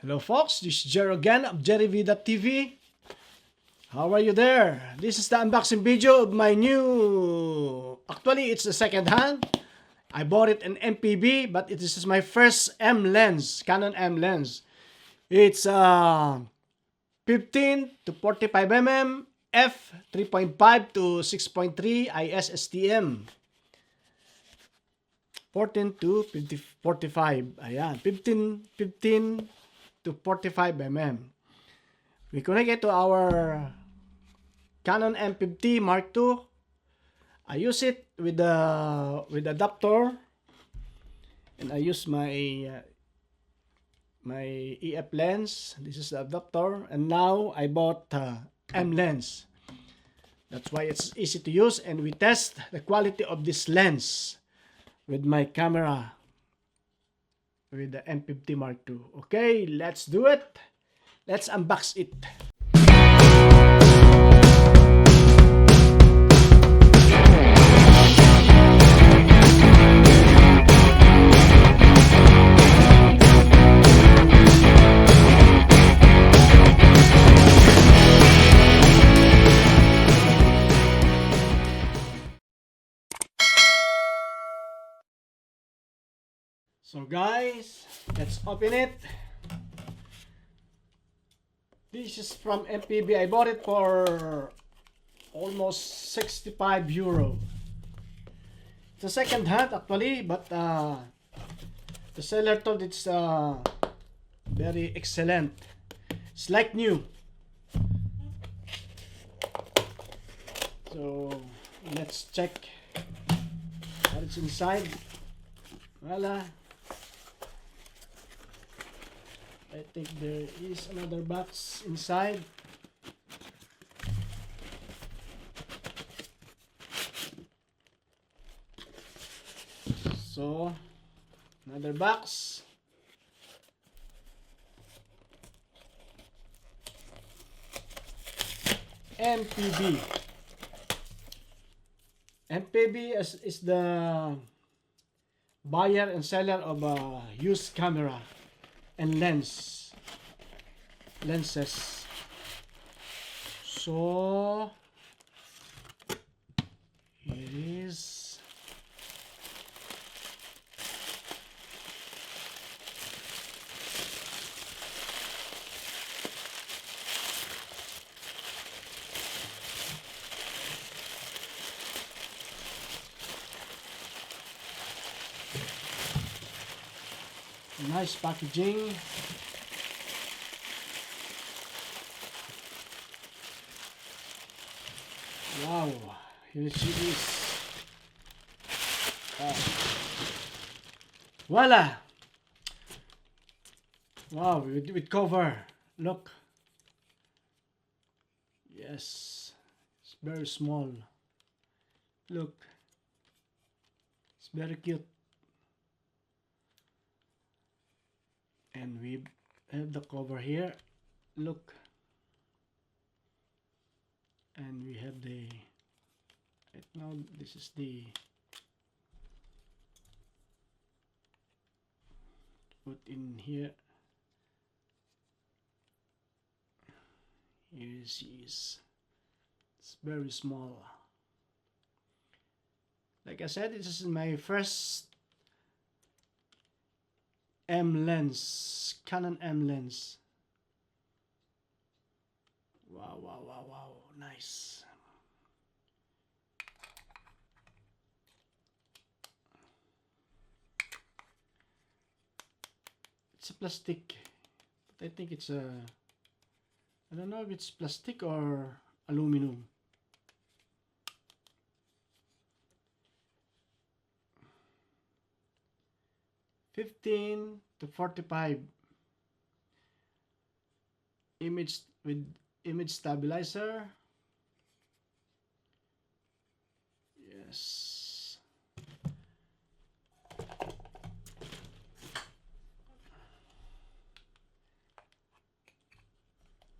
Hello folks, this is Jero again of JerryV.tv. How are you there? This is the unboxing video of my new... Actually, it's the second hand. I bought it in MPB, but it is my first M lens, Canon M lens. It's 15 to 45 mm, f 3.5 to 6.3 IS STM. 14 to 45. Ayan, 15 to 45 mm. We connect it to our Canon M50 Mark II. I use it with the adapter, and I use my EF lens. This is the adapter, and now I bought M lens. That's why it's easy to use, and we test the quality of this lens with my camera with the M50 Mark II. Okay, let's do it. Let's unbox it. So guys, let's open it. This is from MPB. I bought it for almost 65 euro. It's a second hand actually, but the seller told it's very excellent. It's like new. So let's check what is inside. Voila. I think there is another box inside. So, another box. MPB. MPB is the buyer and seller of a used camera and lenses. So here it is. Nice packaging. Wow, here she is. Voila! Wow, with cover. Look. Yes, it's very small. Look, it's very cute. And we have the cover here. Look. And we have the, right now this is the, put in here. Here she is. It's very small. Like I said, this is my first M lens, Canon M lens. Wow, wow, wow, wow, nice. It's a plastic, but I think it's a, I don't know if it's plastic or aluminum. (15 to 45) image with image stabilizer. Yes.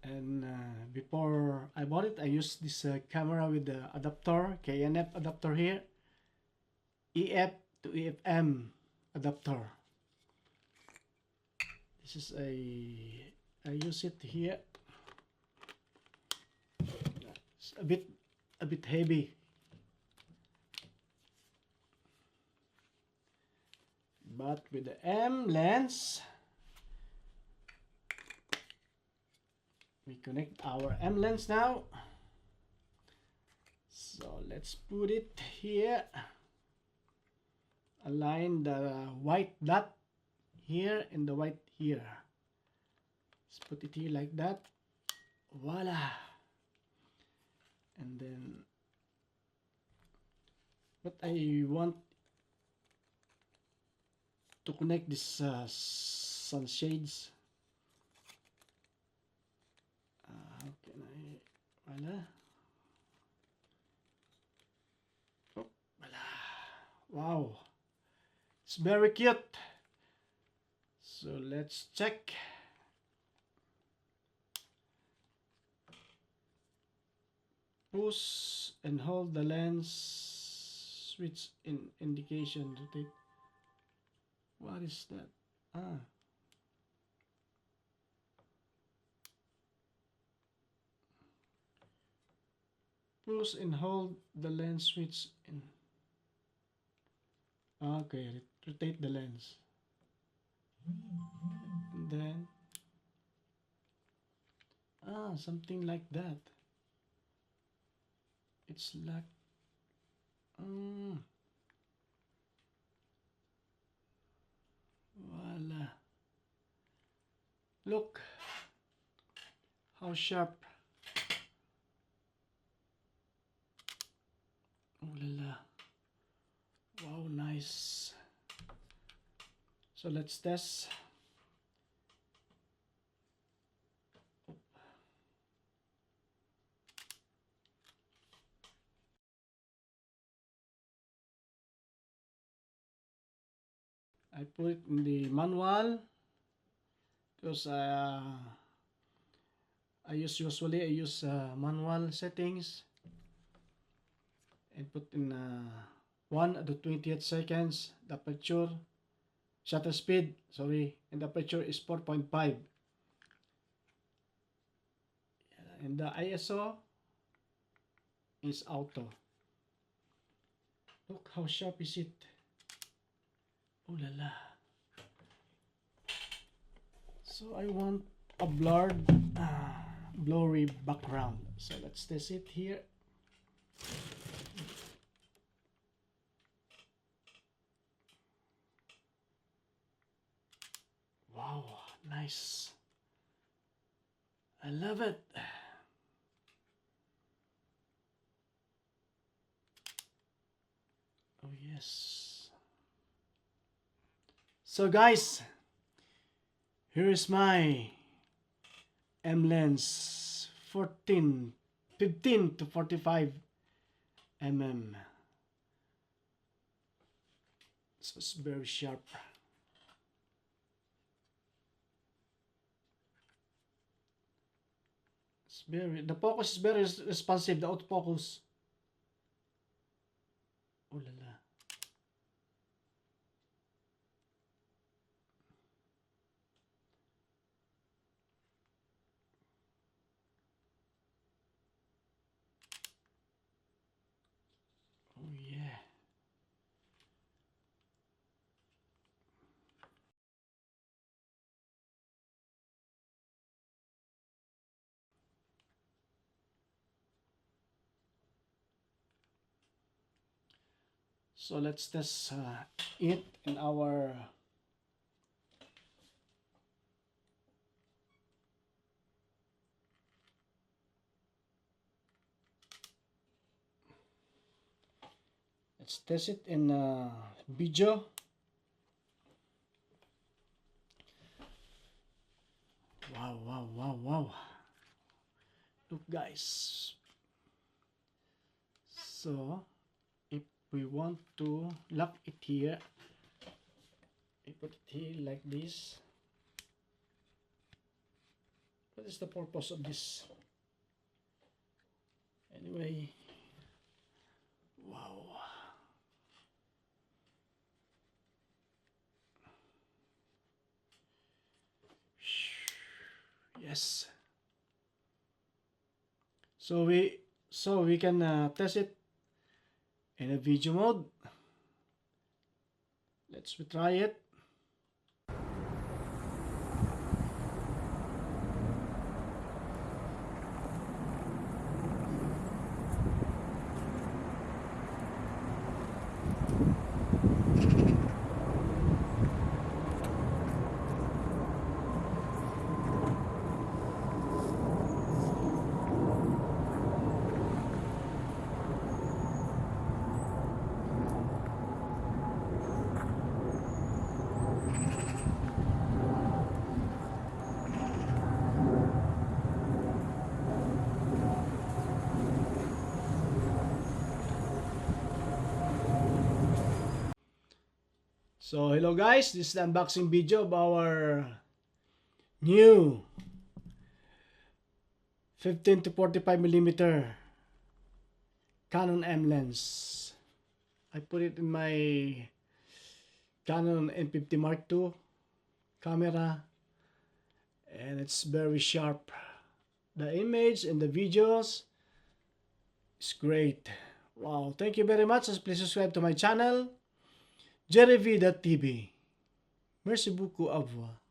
And before I bought it, I used this camera with the adapter, KNF adapter here, EF to EFM adapter. This is I use it here. It's a bit heavy. But with the M lens, we connect our M lens now. So let's put it here. Align the white dot here and the white here. Let's put it here like that. Voila. And then what I want to connect this sunshades. How can I? Voila. Oh, voila. Wow. It's very cute. So let's check. Push and hold the lens switch in indication rotate. What is that? Push and hold the lens switch in. Okay, rotate the lens. And then something like that. It's like voila. Look how sharp. Oh la la. Wow, nice. So let's test. I put it in the manual because I use manual settings and put in 1 to 20th seconds. The aperture shutter speed, sorry, and the aperture is 4.5. And the ISO is auto. Look how sharp is it. Oh la la. So I want a blurred, blurry background. So let's test it here. Wow, nice. I love it. Oh yes. So guys, here is my M Lens 15 to 45 mm. So it's very sharp. The focus is very responsive, the autofocus. Oh la la. Oh yeah. So let's test it in our video. Wow, wow, wow, wow. Look guys. So if we want to lock it here, we put it here like this. What is the purpose of this? Anyway, wow. Yes. So we can test it in a video mode. Let's try it. So hello guys, this is the unboxing video of our new 15 to 45 millimeter Canon M Lens. I put it in my Canon M50 Mark II camera, and it's very sharp. The image and the videos is great. Wow, thank you very much. Please subscribe to my channel, jerryv.tv. Merci beaucoup, au revoir.